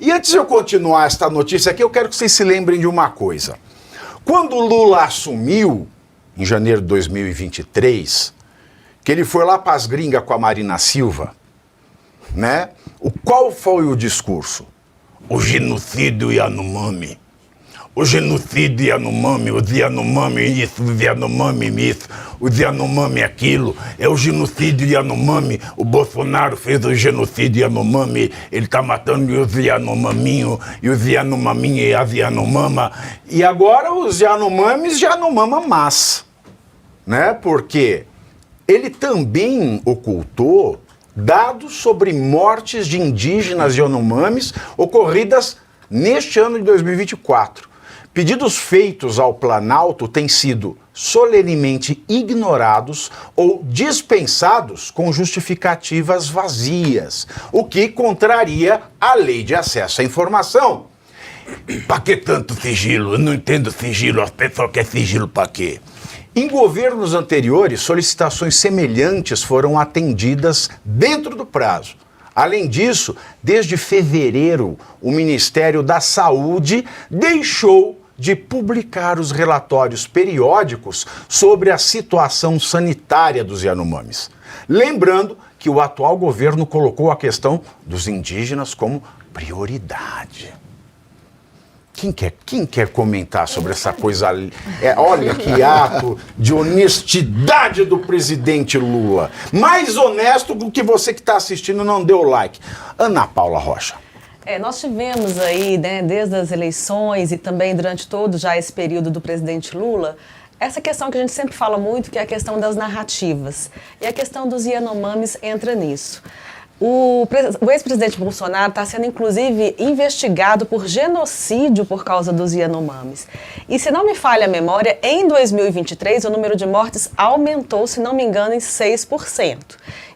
E antes de eu continuar esta notícia aqui, eu quero que vocês se lembrem de uma coisa. Quando o Lula assumiu, em janeiro de 2023, que ele foi lá para as gringas com a Marina Silva, né? Qual foi o discurso? O genocídio Yanomami. O genocídio Yanomami, os Yanomami isso, os Yanomami isso, os Yanomami aquilo. É o genocídio Yanomami. O Bolsonaro fez o genocídio Yanomami. Ele tá matando os Yanomaminhos, e os Yanomaminhas e as Yanomama. E agora os Yanomamis Yanomama mas, né? Porque ele também ocultou dados sobre mortes de indígenas Yanomamis ocorridas neste ano de 2024. Pedidos feitos ao Planalto têm sido solenemente ignorados ou dispensados com justificativas vazias, o que contraria a lei de acesso à informação. Para que tanto sigilo? Eu não entendo sigilo, as pessoas querem sigilo para quê? Em governos anteriores, solicitações semelhantes foram atendidas dentro do prazo. Além disso, desde fevereiro, o Ministério da Saúde deixou de publicar os relatórios periódicos sobre a situação sanitária dos Yanomamis. Lembrando que o atual governo colocou a questão dos indígenas como prioridade. Quem quer comentar sobre essa coisa? Olha que ato de honestidade do presidente Lula. Mais honesto do que você que está assistindo não deu like. Ana Paula Rocha. Nós tivemos aí, né, desde as eleições e também durante todo já esse período do presidente Lula, essa questão que a gente sempre fala muito, que é a questão das narrativas. E a questão dos Yanomamis entra nisso. O ex-presidente Bolsonaro está sendo, inclusive, investigado por genocídio por causa dos Yanomamis. E, se não me falha a memória, em 2023 o número de mortes aumentou, se não me engano, em 6%.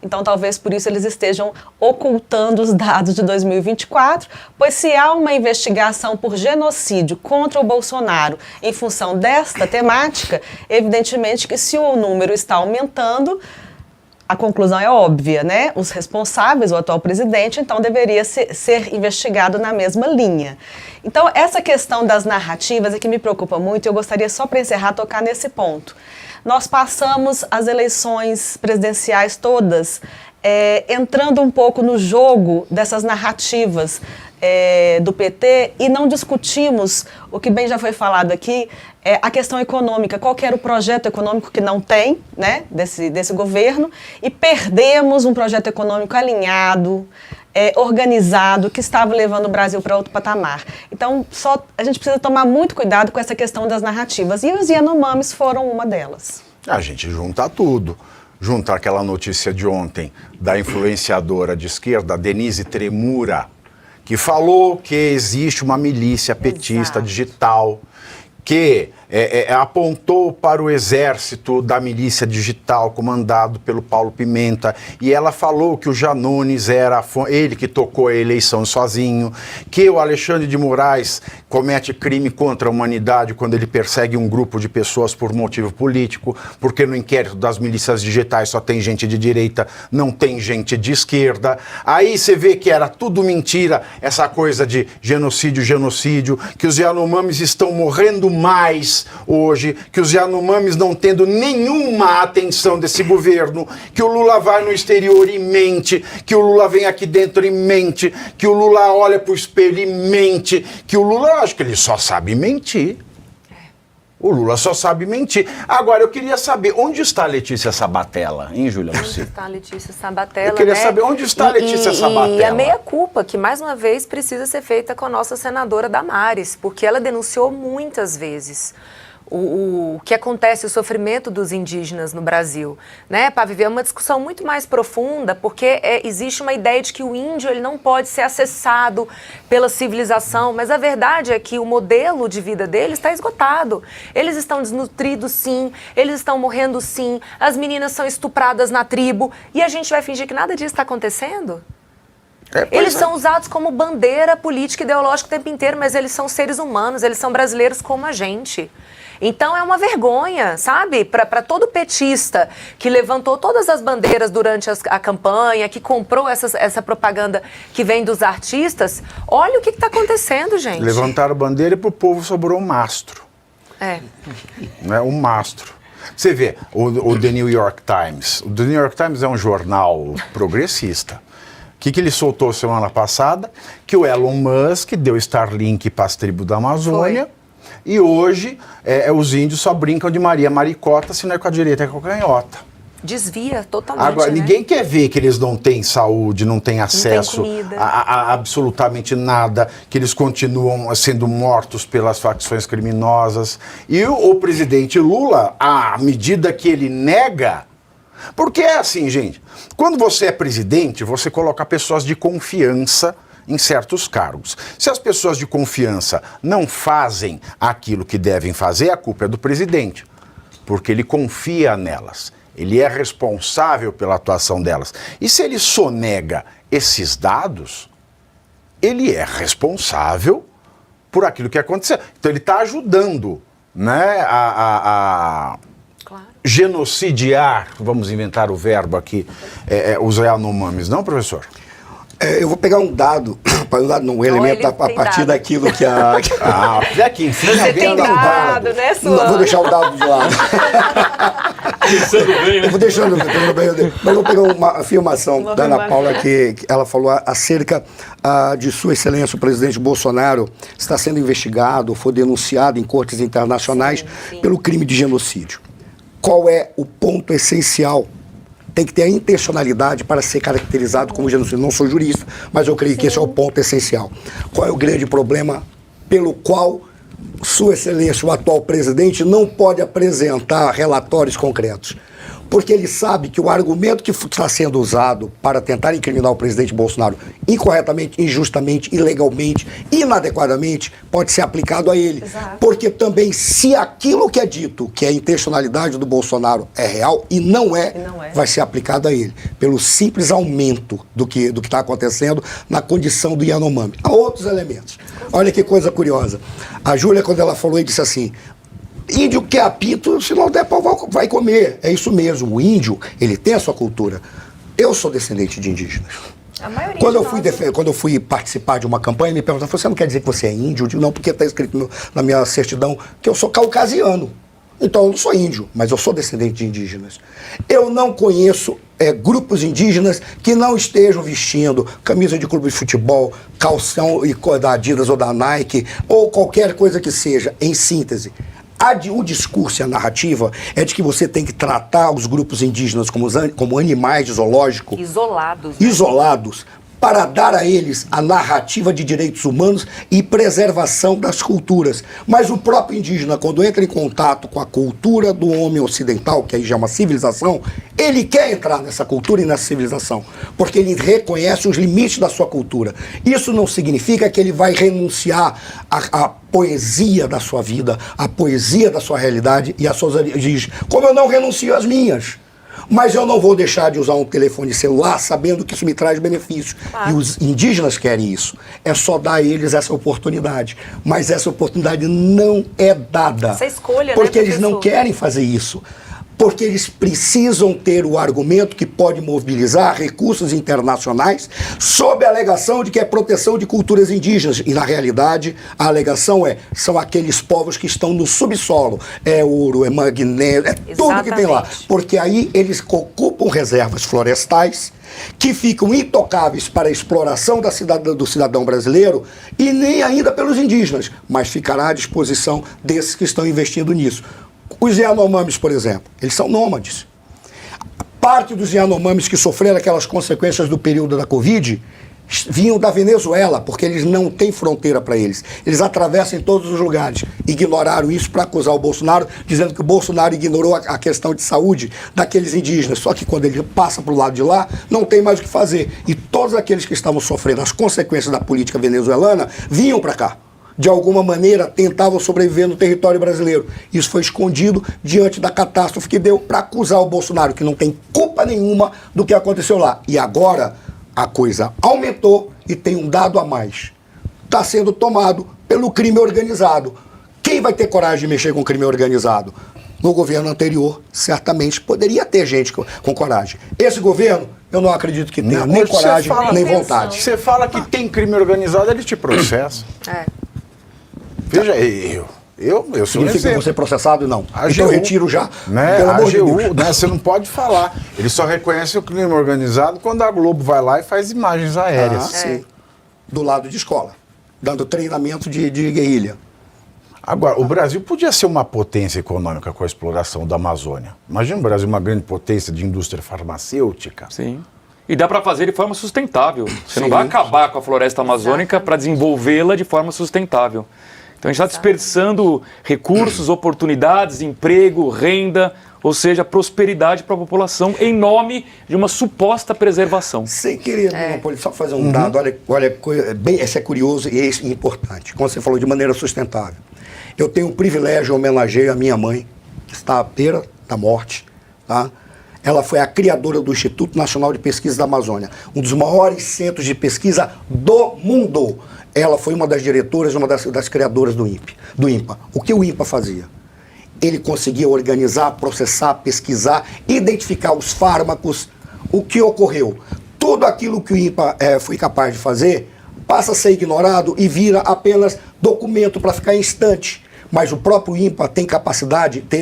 Então, talvez por isso eles estejam ocultando os dados de 2024, pois se há uma investigação por genocídio contra o Bolsonaro em função desta temática, evidentemente que se o número está aumentando, a conclusão é óbvia, né? Os responsáveis, o atual presidente, então deveria ser investigado na mesma linha. Então, essa questão das narrativas é que me preocupa muito e eu gostaria só para encerrar tocar nesse ponto. Nós passamos as eleições presidenciais todas entrando um pouco no jogo dessas narrativas do PT e não discutimos, o que bem já foi falado aqui, a questão econômica, qual que era o projeto econômico que não tem, né, desse governo, e perdemos um projeto econômico alinhado, organizado, que estava levando o Brasil para outro patamar. Então, a gente precisa tomar muito cuidado com essa questão das narrativas, e os Yanomamis foram uma delas. A gente junta tudo. Junta aquela notícia de ontem da influenciadora de esquerda, Denise Tremura, que falou que existe uma milícia petista digital que apontou para o exército da milícia digital comandado pelo Paulo Pimenta, e ela falou que o Janones era ele que tocou a eleição sozinho, que o Alexandre de Moraes comete crime contra a humanidade quando ele persegue um grupo de pessoas por motivo político, porque no inquérito das milícias digitais só tem gente de direita, não tem gente de esquerda. Aí você vê que era tudo mentira, essa coisa de genocídio, que os Yanomamis estão morrendo mais hoje, que os Yanomamis não tendo nenhuma atenção desse governo, que o Lula vai no exterior e mente, que o Lula vem aqui dentro e mente, que o Lula olha pro espelho e mente, que o Lula, acho que ele só sabe mentir. O Lula só sabe mentir. Agora, eu queria saber, onde está a Letícia Sabatella, hein, Júlia Luci? Onde está a Letícia Sabatella, Eu queria saber onde está a Letícia Sabatella. E a meia-culpa, que mais uma vez precisa ser feita com a nossa senadora Damares, porque ela denunciou muitas vezes o que acontece, o sofrimento dos indígenas no Brasil, né? Para viver uma discussão muito mais profunda, porque existe uma ideia de que o índio ele não pode ser acessado pela civilização, mas a verdade é que o modelo de vida deles está esgotado. Eles estão desnutridos, sim, eles estão morrendo, sim, as meninas são estupradas na tribo, e a gente vai fingir que nada disso está acontecendo? Eles são usados como bandeira política e ideológica o tempo inteiro, mas eles são seres humanos, eles são brasileiros como a gente. Então é uma vergonha, sabe? Para todo petista que levantou todas as bandeiras durante a campanha, que comprou essa propaganda que vem dos artistas, olha o que está acontecendo, gente. Levantaram a bandeira e pro povo sobrou um mastro. Né? Um mastro. Você vê, o The New York Times. O The New York Times é um jornal progressista. O que ele soltou semana passada? Que o Elon Musk deu Starlink para as tribos da Amazônia. Foi. E hoje os índios só brincam de Maria Maricota, se não é com a direita, é com a canhota. Desvia totalmente. Agora, ninguém quer ver que eles não têm saúde, não têm acesso a absolutamente nada, que eles continuam sendo mortos pelas facções criminosas. E o presidente Lula, à medida que ele nega... Porque é assim, gente, quando você é presidente, você coloca pessoas de confiança em certos cargos. Se as pessoas de confiança não fazem aquilo que devem fazer, a culpa é do presidente, porque ele confia nelas, ele é responsável pela atuação delas. E se ele sonega esses dados, ele é responsável por aquilo que aconteceu. Então ele está ajudando, né, genocidiar, vamos inventar o verbo aqui, os Yanomamis, não, professor? Eu vou pegar um dado, um elemento a partir daquilo que a... Aqui, enfim, você tem dado, né, Suan? Vou deixar o dado de lado. Pensando bem, né? Eu vou deixando bem, mas vou pegar uma afirmação da Ana Paula que ela falou acerca de Sua Excelência o presidente Bolsonaro está sendo investigado, foi denunciado em cortes internacionais pelo crime de genocídio. Qual é o ponto essencial? Tem que ter a intencionalidade para ser caracterizado como genocídio. Não sou jurista, mas eu creio que esse é o ponto essencial. Qual é o grande problema pelo qual Sua Excelência, o atual presidente, não pode apresentar relatórios concretos? Porque ele sabe que o argumento que está sendo usado para tentar incriminar o presidente Bolsonaro incorretamente, injustamente, ilegalmente, inadequadamente, pode ser aplicado a ele. Exato. Porque também, se aquilo que é dito, que é a intencionalidade do Bolsonaro, é real e não é, vai ser aplicado a ele, pelo simples aumento do que está acontecendo na condição do Yanomami. Há outros elementos. Olha que coisa curiosa. A Júlia, quando ela falou, ele disse assim: índio que apito, se não der pau, vai comer. É isso mesmo. O índio, ele tem a sua cultura. Eu sou descendente de indígenas. A maioria Quando eu fui participar de uma campanha, me perguntaram: você não quer dizer que você é índio? Eu digo: não, porque está escrito na minha certidão que eu sou caucasiano. Então eu não sou índio, mas eu sou descendente de indígenas. Eu não conheço grupos indígenas que não estejam vestindo camisa de clube de futebol, calção da Adidas ou da Nike, ou qualquer coisa que seja. Em síntese, o discurso e a narrativa é de que você tem que tratar os grupos indígenas como animais de zoológico. Isolados, para dar a eles a narrativa de direitos humanos e preservação das culturas. Mas o próprio indígena, quando entra em contato com a cultura do homem ocidental, que aí já é uma civilização, ele quer entrar nessa cultura e nessa civilização, porque ele reconhece os limites da sua cultura. Isso não significa que ele vai renunciar à poesia da sua vida, à poesia da sua realidade e às suas origens, como eu não renuncio às minhas. Mas eu não vou deixar de usar um telefone celular sabendo que isso me traz benefício. E os indígenas querem isso. É só dar a eles essa oportunidade. Mas essa oportunidade não é dada. Essa escolha, porque né, eles não querem fazer isso. Porque eles precisam ter o argumento que pode mobilizar recursos internacionais sob a alegação de que é proteção de culturas indígenas. E, na realidade, a alegação são aqueles povos que estão no subsolo. É ouro, é magnésio, tudo que tem lá. Porque aí eles ocupam reservas florestais que ficam intocáveis para a exploração do cidadão brasileiro e nem ainda pelos indígenas, mas ficará à disposição desses que estão investindo nisso. Os Yanomamis, por exemplo, eles são nômades. Parte dos Yanomamis que sofreram aquelas consequências do período da Covid vinham da Venezuela, porque eles não têm fronteira para eles. Eles atravessam em todos os lugares. Ignoraram isso para acusar o Bolsonaro, dizendo que o Bolsonaro ignorou a questão de saúde daqueles indígenas. Só que quando ele passa para o lado de lá, não tem mais o que fazer. E todos aqueles que estavam sofrendo as consequências da política venezuelana vinham para cá. De alguma maneira, tentavam sobreviver no território brasileiro. Isso foi escondido diante da catástrofe que deu para acusar o Bolsonaro, que não tem culpa nenhuma do que aconteceu lá. E agora, a coisa aumentou e tem um dado a mais. Está sendo tomado pelo crime organizado. Quem vai ter coragem de mexer com o crime organizado? No governo anterior, certamente poderia ter gente com coragem. Esse governo, eu não acredito que tenha nem coragem, nem vontade. Você fala que tem crime organizado, ele te processa. Veja, eu sou um Significa exemplo. você processado? Não. AGU, então eu retiro já, né? pelo amor de AGU, Deus. né? Você não pode falar. Ele só reconhece o crime organizado quando a Globo vai lá e faz imagens aéreas. Sim. Do lado de escola, dando treinamento de guerrilha. Agora, o Brasil podia ser uma potência econômica com a exploração da Amazônia. Imagina o Brasil uma grande potência de indústria farmacêutica. Sim. E dá para fazer de forma sustentável. Você não Sim. vai acabar com a floresta amazônica para desenvolvê-la de forma sustentável. Então a gente está dispersando recursos, oportunidades, emprego, renda, ou seja, prosperidade para a população em nome de uma suposta preservação. Sem querer, Monopólio, só fazer um dado, olha, bem, esse é curioso e é importante. Como você falou, de maneira sustentável. Eu tenho o privilégio, homenageio a minha mãe, que está à beira da morte, tá? Ela foi a criadora do Instituto Nacional de Pesquisa da Amazônia, um dos maiores centros de pesquisa do mundo. Ela foi uma das diretoras, uma das criadoras do INPA. O que o INPA fazia? Ele conseguia organizar, processar, pesquisar, identificar os fármacos. O que ocorreu? Tudo aquilo que o INPA foi capaz de fazer passa a ser ignorado e vira apenas documento para ficar em estante. Mas o próprio INPA teve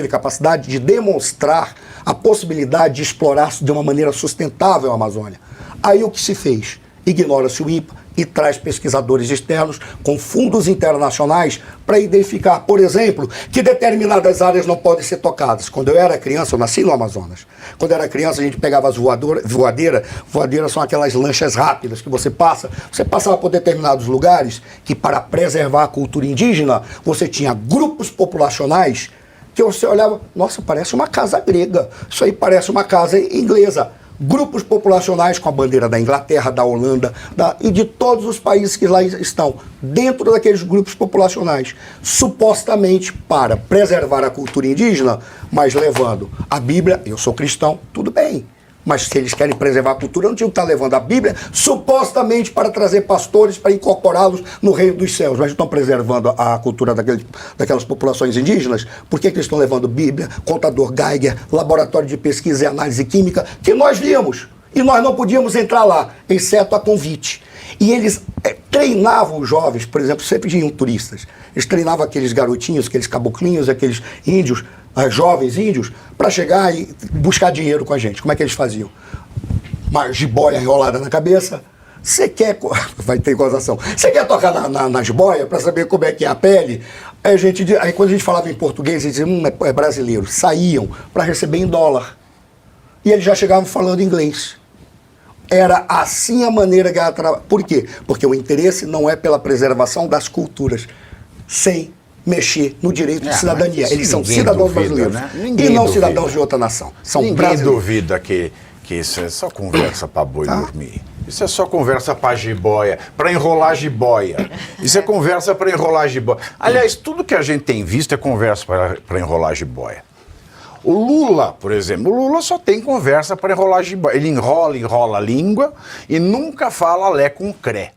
capacidade de demonstrar a possibilidade de explorar de uma maneira sustentável a Amazônia. Aí o que se fez? Ignora-se o INPA e traz pesquisadores externos com fundos internacionais para identificar, por exemplo, que determinadas áreas não podem ser tocadas. Quando eu era criança, eu nasci no Amazonas. Quando eu era criança, a gente pegava as voadeiras são aquelas lanchas rápidas que você passava por determinados lugares que, para preservar a cultura indígena, você tinha grupos populacionais que você olhava, nossa, parece uma casa grega, isso aí parece uma casa inglesa. Grupos populacionais com a bandeira da Inglaterra, da Holanda e de todos os países que lá estão, dentro daqueles grupos populacionais, supostamente para preservar a cultura indígena, mas levando a Bíblia, eu sou cristão, tudo bem. Mas se eles querem preservar a cultura, não tinham que estar levando a Bíblia, supostamente para trazer pastores, para incorporá-los no reino dos céus. Mas estão preservando a cultura daquelas populações indígenas. Por que eles estão levando Bíblia, contador Geiger, laboratório de pesquisa e análise química, que nós vimos? E nós não podíamos entrar lá, exceto a convite. E eles treinavam os jovens, por exemplo, sempre vinham turistas. Eles treinavam aqueles garotinhos, aqueles caboclinhos, aqueles índios, jovens índios, para chegar e buscar dinheiro com a gente. Como é que eles faziam? Uma jiboia enrolada na cabeça. Você quer... Vai ter gozação. Você quer tocar na jiboia para saber como é que é a pele? Aí quando a gente falava em português, eles diziam, é brasileiro. Saíam para receber em dólar. E eles já chegavam falando inglês. Era assim a maneira que ela trabalha. Por quê? Porque o interesse não é pela preservação das culturas, sem mexer no direito de cidadania. Eles são cidadãos brasileiros, né? E não cidadãos de outra nação. São Ninguém brasileiros. duvida que isso é só conversa para boi dormir. Isso é só conversa para jiboia, para enrolar jiboia. Isso é conversa para enrolar jiboia. Aliás, tudo que a gente tem visto é conversa para enrolar jiboia. O Lula, por exemplo, o Lula só tem conversa para enrolar jiboia. Ele enrola a língua e nunca fala lé com cré.